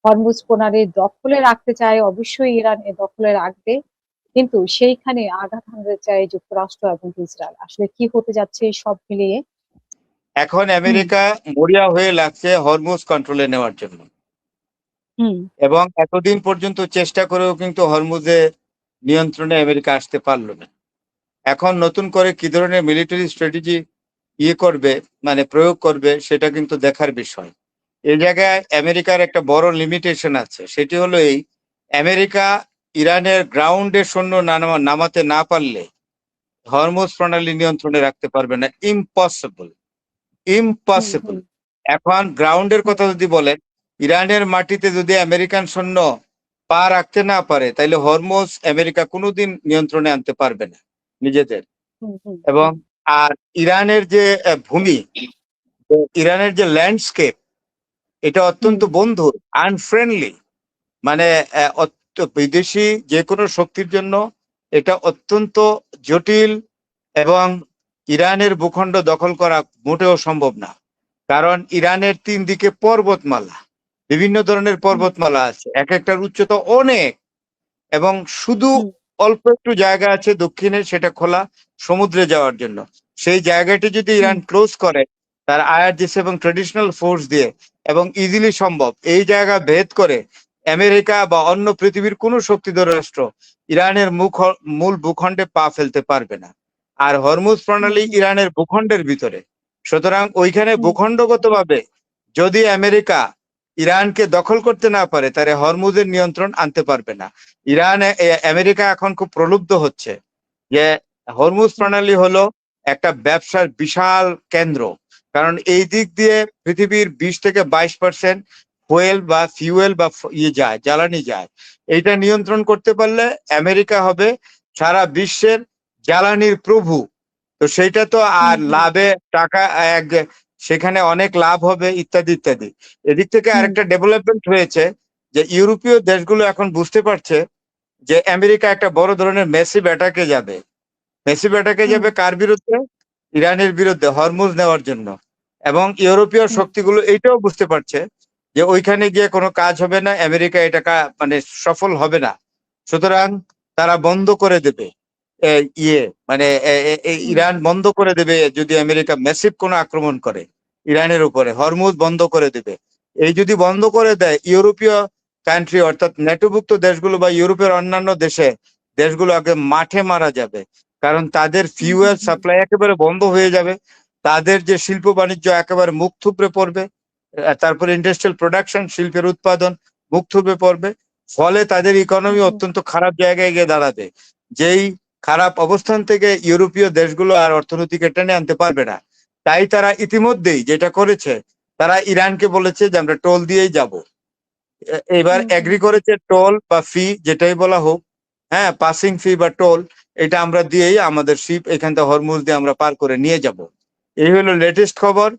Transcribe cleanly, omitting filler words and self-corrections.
Hormuz প্রণালী দখলে রাখতে চায়, অবশ্যই ইরান এ দখলে রাখবে, কিন্তু সেইখানে আঘাত হানতে চায় যুক্তরাষ্ট্র এবং ইসরায়েল। আসলে কি হতে যাচ্ছে সব মিলিয়ে। এখন হুম আমেরিকা মরিয়া হয়ে লাগছে হরমুজ কন্ট্রোলে নেওয়ার জন্য, হুম এবং এতদিন পর্যন্ত চেষ্টা করেও কিন্তু হরমুজে নিয়ন্ত্রণে আমেরিকা আসতে পারলো না। এখন নতুন করে কি ধরনের মিলিটারি স্ট্র্যাটেজি করবে, মানে প্রয়োগ করবে, সেটা কিন্তু দেখার বিষয়। এই জায়গায় আমেরিকার একটা বড় লিমিটেশন আছে, সেটি হলো এই: আমেরিকা ইরানের গ্রাউন্ডে সৈন্য নামাতে না পারলে হরমুজ প্রণালী নিয়ন্ত্রণে রাখতে পারবে না। ইম্পসিবল, হুম ইম্পসিবল। হুম এখন গ্রাউন্ডের হুম কথা যদি বলেন, ইরানের মাটিতে যদি আমেরিকান সৈন্য পা রাখতে না পারে, তাহলে হরমুজ আমেরিকা কোনোদিন নিয়ন্ত্রণে আনতে পারবে না নিজেদের। হুম হুম এবং হুম আর ইরানের যে ভূমি, ইরানের যে ল্যান্ডস্কেপ, এটা হুম অত্যন্ত বন্ধুর, আনফ্রেন্ডলি। মানে বিদেশি যে কোনো শক্তির জন্য এটা অত্যন্ত জটিল, এবং ইরানের ভূখণ্ড দখল করা মোটেও সম্ভব না। কারণ ইরানের 3 দিকে পর্বতমালা, বিভিন্ন ধরনের হুম পর্বতমালা আছে, এক একটার উচ্চতা অনেক, এবং শুধু হুম অল্প একটু জায়গা আছে দক্ষিণে, সেটা খোলা সমুদ্রে যাওয়ার জন্য। সেই জায়গাটি যদি হুম ইরান ক্লোজ করে তার আইআরজিসি এবং ট্রেডিশনাল ফোর্স দিয়ে, এবং ইজিলি সম্ভব, এই জায়গা ভেদ করে আমেরিকা বা অন্য পৃথিবীর কোনো শক্তিধর রাষ্ট্র ইরানের মূল ভূখণ্ডে পা ফেলতে পারবে না। আর হরমুজ হুম প্রণালী হুম ইরানের ভূখণ্ডের ভিতরে, সুতরাং ওইখানে হুম ভূখণ্ডগতভাবে যদি আমেরিকা ইরানকে দখল করতে না পারে, তাহলে হরমুজের নিয়ন্ত্রণ আনতে পারবে না। আমেরিকা এখন খুব প্রলুব্ধ হচ্ছে যে হরমুজ হুম প্রণালী হলো একটা ব্যবসার বিশাল কেন্দ্র। কারণ এই দিক দিয়ে পৃথিবীর 20 থেকে 22% ফুয়েল বা ফিউয়েল বা যায়, জ্বালানি যায়। এইটা নিয়ন্ত্রণ করতে পারলে আমেরিকা হবে সারা বিশ্বের জ্বালানির প্রভু। তো সেইটা তো হুম আর হুম লাভে টাকা এক, সেখানে অনেক লাভ হবে ইত্যাদি ইত্যাদি। এদিক থেকে হুম আরেকটা ডেভেলপমেন্ট হয়েছে যে ইউরোপীয় দেশগুলো এখন বুঝতে পারছে যে আমেরিকা একটা বড় ধরনের মেসিভ অ্যাটাকে যাবে। মেসিভ অ্যাটাকে হুম যাবে কার বিরুদ্ধে? ইরানের বিরুদ্ধে, হরমুজ নেওয়ার জন্য। এবং ইউরোপীয় হুম শক্তিগুলো এইটাও বুঝতে পারছে যে ওইখানে গিয়ে কোনো কাজ হবে না, আমেরিকা এটা মানে সফল হবে না। সুতরাং তারা বন্ধ করে দেবে এ, ইয়ে মানে হুম ইরান বন্ধ করে দেবে যদি আমেরিকা ম্যাসিভ কোনো আক্রমণ করে ইরানের উপরে, হরমুজ বন্ধ করে দেবে। এই যদি বন্ধ করে দেয়, ইউরোপীয় কান্ট্রি অর্থাৎ নেটোভুক্ত দেশগুলো বা ইউরোপের অন্যান্য দেশগুলো আগে মাঠে মারা যাবে। কারণ তাদের হুম হুম ফিউয়েল হুম সাপ্লাই একেবারে বন্ধ হয়ে যাবে, তাদের যে শিল্প বাণিজ্য একেবারে মুখ থুবড়ে পড়বে, তারপরে ইন্ডাস্ট্রিয়াল প্রোডাকশন, শিল্পের উৎপাদন মুখ থুবড়ে পড়বে। ফলে তাদের ইকোনমি হুম অত্যন্ত খারাপ জায়গায় গিয়ে দাঁড়াবে। যেই খারাপ অবস্থান থেকে ইউরোপীয় দেশগুলো আর অর্থনীতিকে টেনে আনতে পারবে না। তাই তারা ইতিমধ্যেই যেটা করেছে, তারা ইরানকে বলেছে যে আমরা টোল দিয়েই যাব। এবার হুম হুম এগ্রি করেছে টোল বা ফি যেটাই বলা হোক, হ্যাঁ, পাসিং ফি বা টোল, এটা আমরা দিয়েই আমাদের শিপ এখান থেকে হরমুজ দিয়ে আমরা পার করে নিয়ে যাব। এই হলো লেটেস্ট খবর।